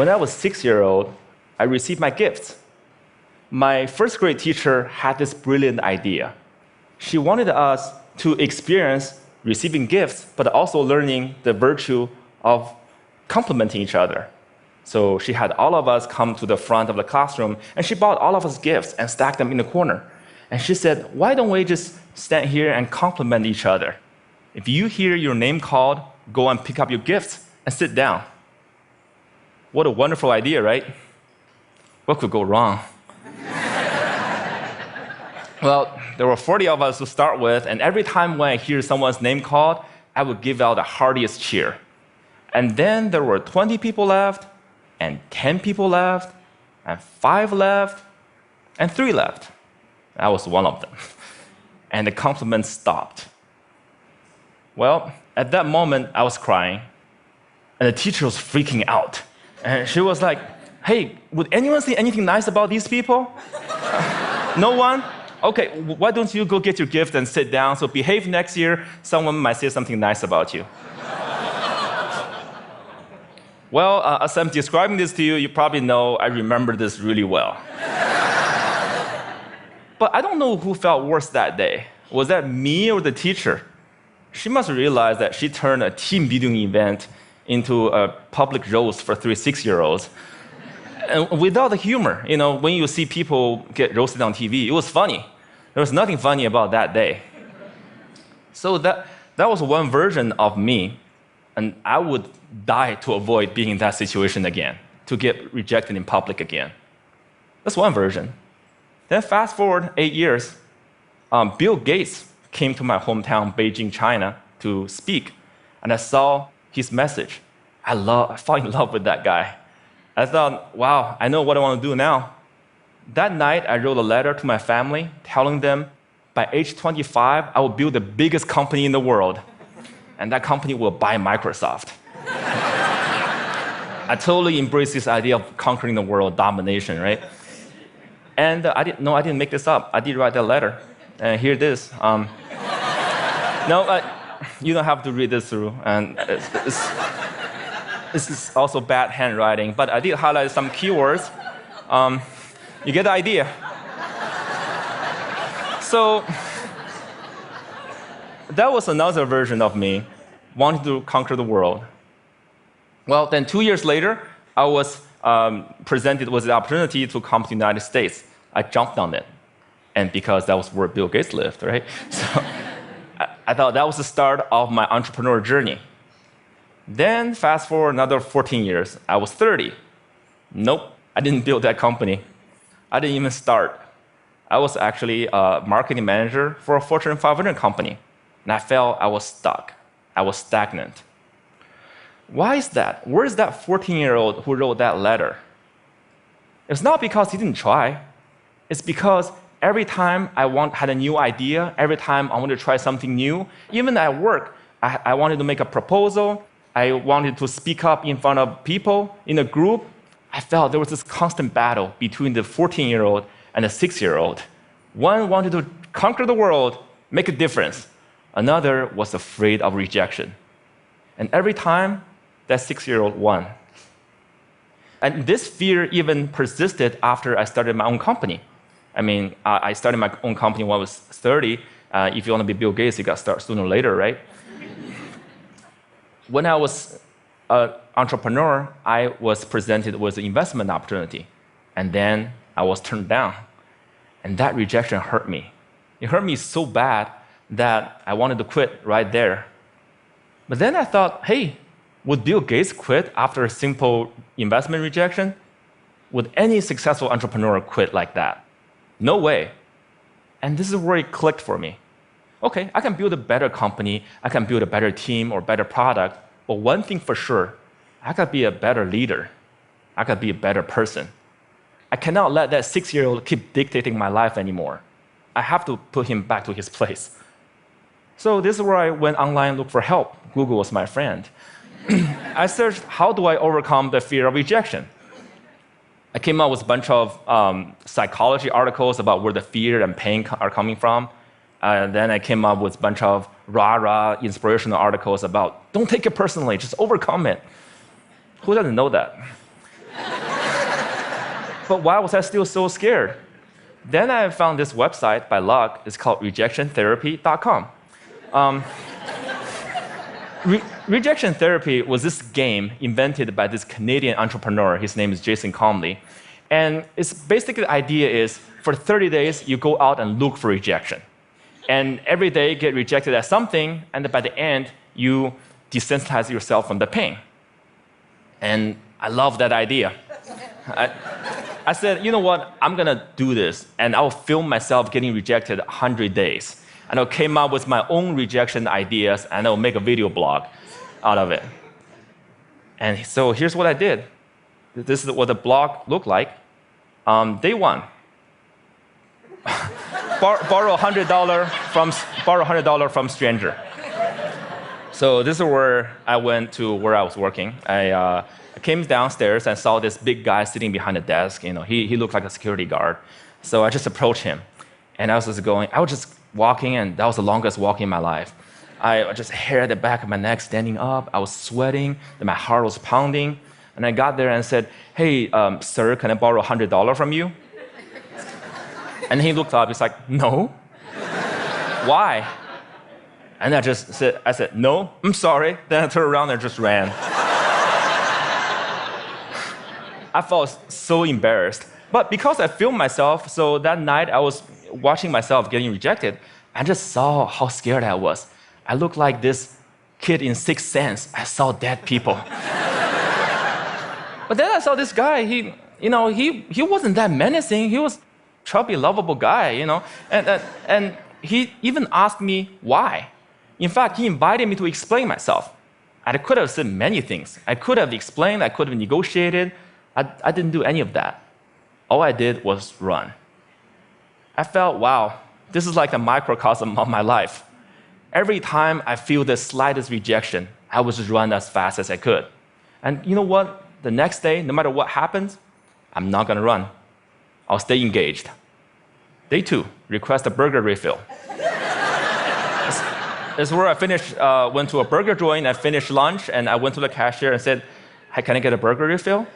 When I was 6-year-old, I received my gifts. My first grade teacher had this brilliant idea. She wanted us to experience receiving gifts, but also learning the virtue of complimenting each other. So she had all of us come to the front of the classroom, and she bought all of us gifts and stacked them in the corner. And she said, why don't we just stand here and compliment each other? If you hear your name called, go and pick up your gifts and sit down. What a wonderful idea, right? What could go wrong? Well, there were 40 of us to start with, and every time when I hear someone's name called, I would give out the heartiest cheer. And then there were 20 people left, and 10 people left, and 5 left, and 3 left. I was one of them. And the compliments stopped. Well, at that moment, I was crying, and the teacher was freaking out. And she was like, hey, would anyone say anything nice about these people? No one? Okay, why don't you go get your gift and sit down, so behave next year, someone might say something nice about you. Well, as I'm describing this to you, you probably know I remember this really well. But I don't know who felt worse that day. Was that me or the teacher? She must realize that she turned a team building event into a public roast for 3 6-year-olds. And without the humor, when you see people get roasted on TV, it was funny. There was nothing funny about that day. So that was one version of me, and I would die to avoid being in that situation again, to get rejected in public again. That's one version. Then fast forward 8 years, Bill Gates came to my hometown, Beijing, China, to speak, and I saw his message. I fell in love with that guy. I thought, wow, I know what I want to do now. That night, I wrote a letter to my family telling them by age 25, I will build the biggest company in the world, and that company will buy Microsoft. I totally embraced this idea of conquering the world, domination, right? And I didn't make this up. I did write that letter, and here it is. You don't have to read this through, and this is also bad handwriting, but I did highlight some keywords. You get the idea. So that was another version of me wanting to conquer the world. Well, then 2 years later, I was presented with the opportunity to come to the United States. I jumped on it, and because that was where Bill Gates lived, right? So I thought that was the start of my entrepreneur journey. Then fast forward another 14 years, I was 30. Nope, I didn't build that company. I didn't even start. I was actually a marketing manager for a Fortune 500 company, and I felt I was stuck. I was stagnant. Why is that? Where is that 14-year-old who wrote that letter? It's not because he didn't try. It's because every time I had a new idea, every time I wanted to try something new, even at work, I wanted to make a proposal, I wanted to speak up in front of people in a group, I felt there was this constant battle between the 14-year-old and the 6-year-old. One wanted to conquer the world, make a difference. Another was afraid of rejection. And every time, that 6-year-old won. And this fear even persisted after I started my own company. I mean, I started my own company when I was 30. If you want to be Bill Gates, you got to start sooner or later, right? When I was an entrepreneur, I was presented with an investment opportunity. And then I was turned down. And that rejection hurt me. It hurt me so bad that I wanted to quit right there. But then I thought, hey, would Bill Gates quit after a simple investment rejection? Would any successful entrepreneur quit like that? No way. And this is where it clicked for me. Okay, I can build a better company, I can build a better team or better product, but one thing for sure, I could be a better leader. I could be a better person. I cannot let that 6-year-old keep dictating my life anymore. I have to put him back to his place. So this is where I went online and looked for help. Google was my friend. I searched, how do I overcome the fear of rejection? I came up with a bunch of psychology articles about where the fear and pain are coming from. Then I came up with a bunch of rah-rah inspirational articles about, don't take it personally, just overcome it. Who doesn't know that? But why was I still so scared? Then I found this website by luck. It's called rejectiontherapy.com. Rejection therapy was this game invented by this Canadian entrepreneur. His name is Jason Kolmili. And it's basically the idea is for 30 days, you go out and look for rejection. And every day get rejected at something, and then by the end, you desensitize yourself from the pain. And I love that idea. I said, you know what, I'm gonna do this, and I'll film myself getting rejected 100 days. And I came up with my own rejection ideas, and I'll make a video blog out of it. And so here's what I did. This is what the blog looked like. Day one, borrow $100 from stranger. So this is where I went to where I was working. I came downstairs and saw this big guy sitting behind the desk. You know, he looked like a security guard. So I just approached him, and I was just walking, and that was the longest walk in my life. I just hair at the back of my neck, standing up. I was sweating, and my heart was pounding. And I got there and said, "Hey, sir, can I borrow $100 from you?" And he looked up. He's like, "No." Why? And I said, "No, I'm sorry." Then I turned around and just ran. I felt so embarrassed. But because I filmed myself, so that night I was watching myself getting rejected, I just saw how scared I was. I looked like this kid in Sixth Sense. I saw dead people. But then I saw this guy, he wasn't that menacing. He was a chubby, lovable guy, and he even asked me why. In fact, he invited me to explain myself. I could have said many things. I could have explained, I could have negotiated. I didn't do any of that. All I did was run. I felt, wow, this is like a microcosm of my life. Every time I feel the slightest rejection, I would just run as fast as I could. And you know what? The next day, no matter what happens, I'm not gonna run. I'll stay engaged. Day 2, request a burger refill. This is where I finished, went to a burger joint, I finished lunch, and I went to the cashier and said, "Hey, can I get a burger refill?"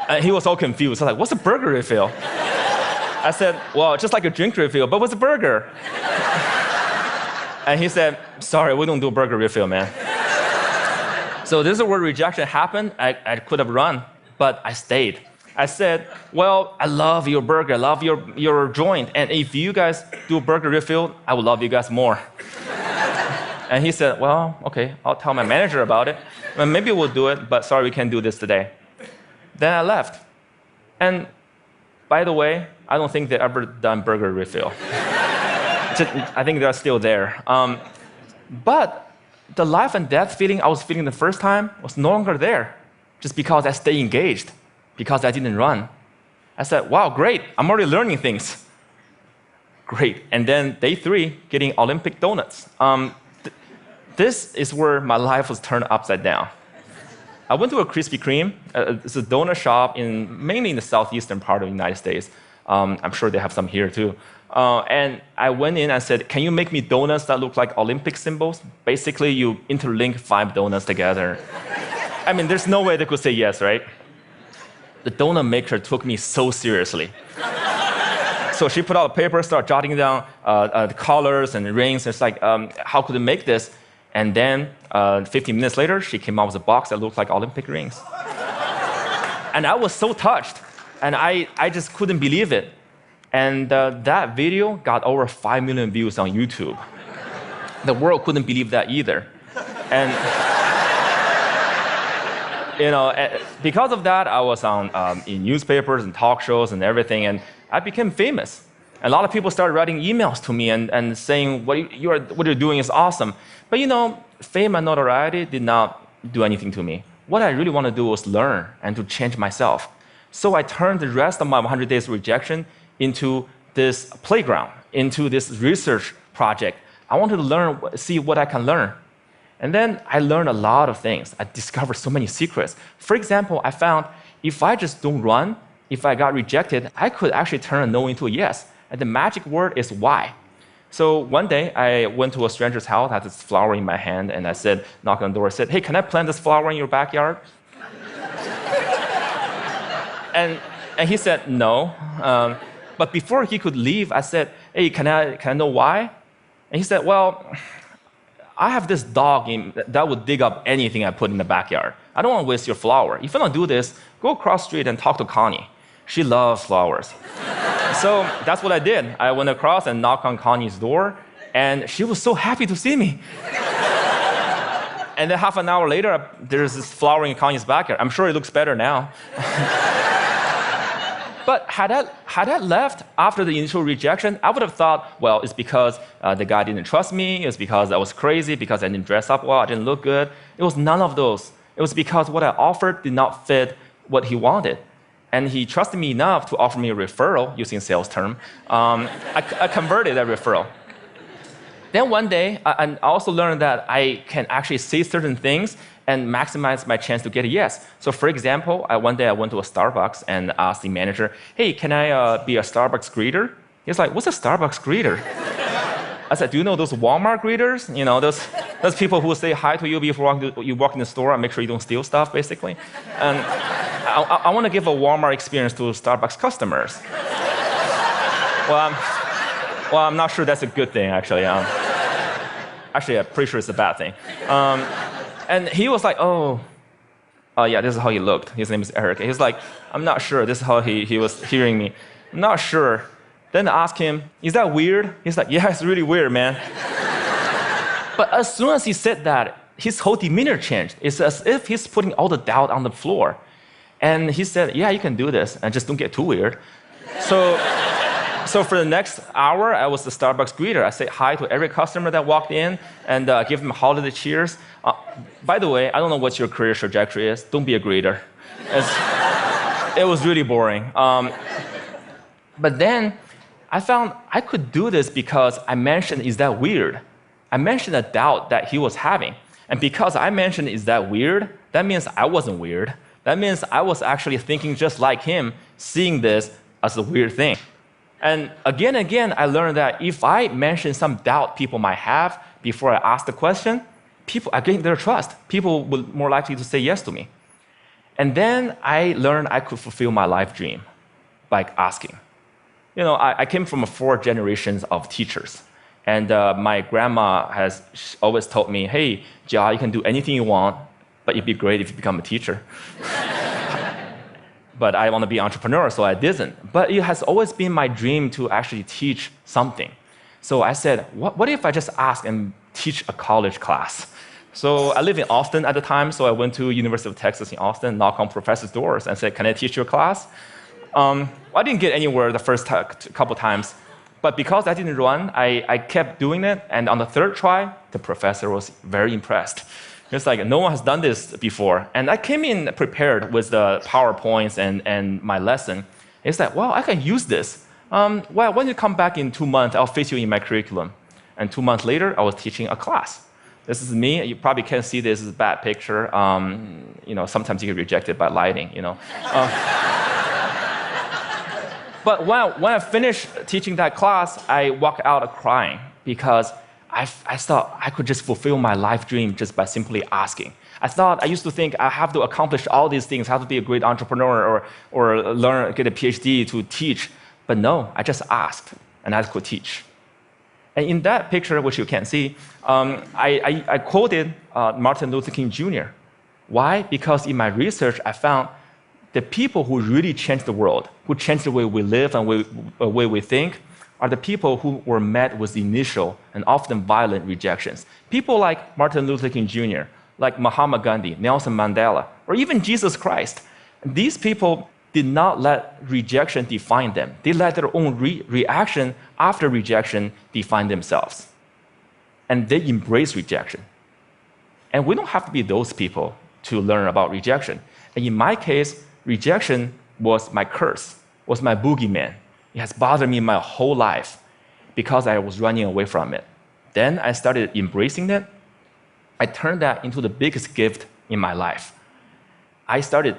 And he was all confused. I was like, "What's a burger refill?" I said, "Well, just like a drink refill, but with a burger." And he said, "Sorry, we don't do burger refill, man." So this is where rejection happened. I could have run, but I stayed. I said, "Well, I love your burger, I love your joint, and if you guys do a burger refill, I would love you guys more." And he said, "Well, okay, I'll tell my manager about it. Well, maybe we'll do it, but sorry, we can't do this today." Then I left. And by the way, I don't think they ever done burger refill. I think they're still there. But the life and death feeling I was feeling the first time was no longer there, just because I stayed engaged, because I didn't run. I said, "Wow, great, I'm already learning things." Great. And then day 3, getting Olympic donuts. This is where my life was turned upside down. I went to a Krispy Kreme. It's a donut shop mainly in the southeastern part of the United States. I'm sure they have some here too. And I went in and said, "Can you make me donuts that look like Olympic symbols?" Basically, you interlink 5 donuts together. I mean, there's no way they could say yes, right? The donut maker took me so seriously. So she put out a paper, started jotting down the colors and the rings. It's like, how could they make this? And then 15 minutes later, she came out with a box that looked like Olympic rings. And I was so touched. And I just couldn't believe it. And that video got over 5 million views on YouTube. The world couldn't believe that either. And because of that, I was on in newspapers and talk shows and everything, and I became famous. A lot of people started writing emails to me and saying, what you're doing is awesome. But fame and notoriety did not do anything to me. What I really want to do was learn and to change myself. So I turned the rest of my 100 days of rejection into this playground, into this research project. I wanted to learn, see what I can learn. And then I learned a lot of things. I discovered so many secrets. For example, I found if I just don't run, if I got rejected, I could actually turn a no into a yes. And the magic word is why. So one day, I went to a stranger's house, had this flower in my hand, and I said, knocked on the door, I said, "Hey, can I plant this flower in your backyard?" and he said no. But before he could leave, I said, hey, can I know why? And he said, well, I have this dog that would dig up anything I put in the backyard. I don't want to waste your flower. If you don't do this, go across the street and talk to Connie. She loves flowers. So that's what I did. I went across and knocked on Connie's door, and she was so happy to see me. And then half an hour later, there's this flower in Connie's backyard. I'm sure it looks better now. But had I left after the initial rejection, I would have thought, well, it's because the guy didn't trust me, it's because I was crazy, because I didn't dress up well, I didn't look good. It was none of those. It was because what I offered did not fit what he wanted. And he trusted me enough to offer me a referral, using a sales term. I converted that referral. Then one day, I also learned that I can actually say certain things and maximize my chance to get a yes. So for example, one day I went to a Starbucks and asked the manager, hey, can I be a Starbucks greeter? He's like, what's a Starbucks greeter? I said, do you know those Walmart greeters? You know, those people who say hi to you before you walk in the store and make sure you don't steal stuff, basically. And I want to give a Walmart experience to Starbucks customers. Well, I'm not sure that's a good thing, actually. Actually, I'm pretty sure it's a bad thing. And he was like, oh, yeah, this is how he looked. His name is Eric. He's like, I'm not sure. This is how he was hearing me. I'm not sure. Then I asked him, is that weird? He's like, yeah, it's really weird, man. But as soon as he said that, his whole demeanor changed. It's as if he's putting all the doubt on the floor. And he said, yeah, you can do this, and just don't get too weird. So for the next hour, I was the Starbucks greeter. I said hi to every customer that walked in and give them holiday cheers. By the way, I don't know what your career trajectory is. Don't be a greeter. It was really boring. But then I found I could do this because I mentioned, is that weird? I mentioned a doubt that he was having. And because I mentioned, is that weird? That means I wasn't weird. That means I was actually thinking just like him, seeing this as a weird thing. And again, I learned that if I mention some doubt people might have before I ask the question, I gain their trust. People will more likely to say yes to me. And then I learned I could fulfill my life dream by asking. You know, I came from 4 generations of teachers. And my grandma has always told me, hey, Jia, you can do anything you want, but it'd be great if you become a teacher. But I want to be an entrepreneur, so I didn't. But it has always been my dream to actually teach something. So I said, what if I just ask and teach a college class? So I lived in Austin at the time, so I went to University of Texas in Austin, knocked on professors' doors and said, can I teach your class? I didn't get anywhere the first couple times, but because I didn't run, I kept doing it, and on the 3rd try, the professor was very impressed. It's like, no one has done this before. And I came in prepared with the PowerPoints and my lesson. It's like, well, I can use this. Well, when you come back in 2 months, I'll fit you in my curriculum. And 2 months later, I was teaching a class. This is me. You probably can't see this as a bad picture. You know, sometimes you get rejected by lighting, you know. But when I finished teaching that class, I walked out crying because I thought I could just fulfill my life dream just by simply asking. I used to think I have to accomplish all these things, I have to be a great entrepreneur or get a PhD to teach. But no, I just asked and I could teach. And in that picture, which you can't see, I quoted Martin Luther King Jr. Why? Because in my research, I found the people who really changed the world, who changed the way we live and the way we think, are the people who were met with initial and often violent rejections. People like Martin Luther King Jr., like Mahatma Gandhi, Nelson Mandela, or even Jesus Christ. These people did not let rejection define them. They let their own reaction after rejection define themselves. And they embrace rejection. And we don't have to be those people to learn about rejection. And in my case, rejection was my curse, was my boogeyman. It has bothered me my whole life because I was running away from it. Then I started embracing it. I turned that into the biggest gift in my life. I started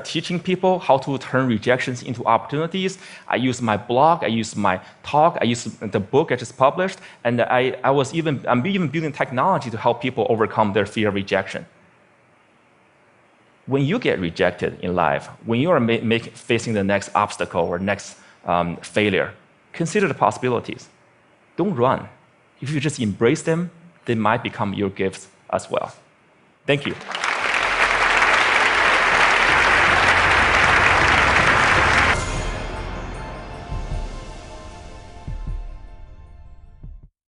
teaching people how to turn rejections into opportunities. I used my blog, I used my talk, I used the book I just published, and I'm even building technology to help people overcome their fear of rejection. when you get rejected in life, when you are facing the next obstacle or next failure, consider the possibilities. Don't run. If you just embrace them, they might become your gifts as well. Thank you.